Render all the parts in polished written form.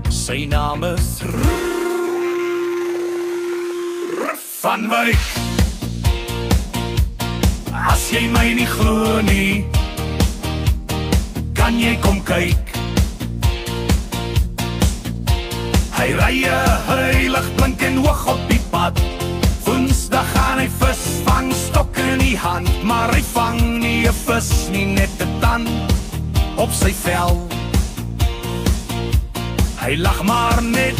Sy naam is Van Wyk. As jy my nie glo nie, kan jy kom kyk. Hy ry 'n heilig blink en hoog op die pad. Woensdag gaan hy vis vang, stok in die hand. Maar hy vang nie 'n vis nie, net 'n tand op sy vel. Hy lag maar net,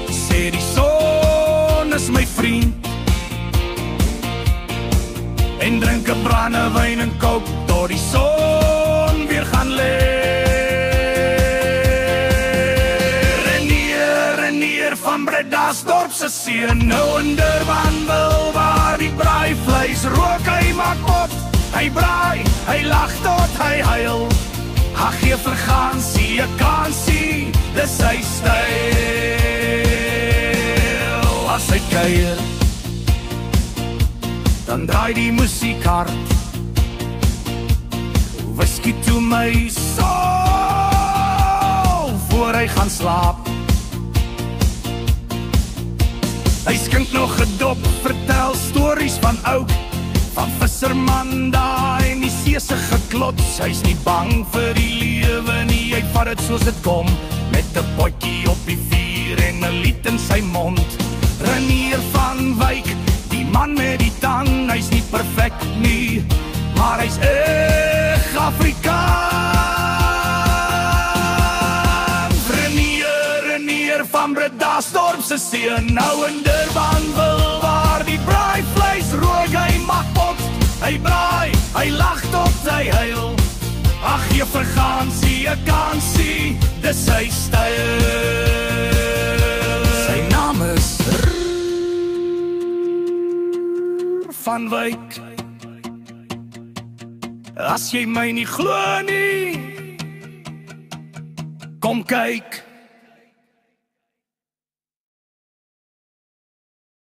sê die son is my vriend, en drink 'n brandewyn en kook tot die son weer gaan lê. Renier van Bredasdorp se seun, nou in Durban wil waar die braaivleis rook. Hy maak pot, hy braai, hy lag tot hy huil. Ag gee vakansie 'n kansie, dis sy styl. As hy kuier, dan draai die musiek hard. Whisky toe my soul, voor hy gaan slaap. Hy skink nog 'n dop, vertel stories van oud, van visserman daar en die see se geklots. Hy's nie bang vir die lewe nie, hy vat dit soos dit kom, met 'n potjie op die vuur en 'n lied in sy mond. Renier van Wyk, die man met die tand, hy's nie perfek nie, maar hy's echt Afrikaans. Renier van Bredasdorp se seun, nou in Durban wil waar die braaivleis rook. Hy maak pot, hy braai, hy lag tot hy huil. Ag gee vakansie 'n kansie, dis sy styl. Sy naam is Van Wyk. As jy my nie glo nie, kom kyk.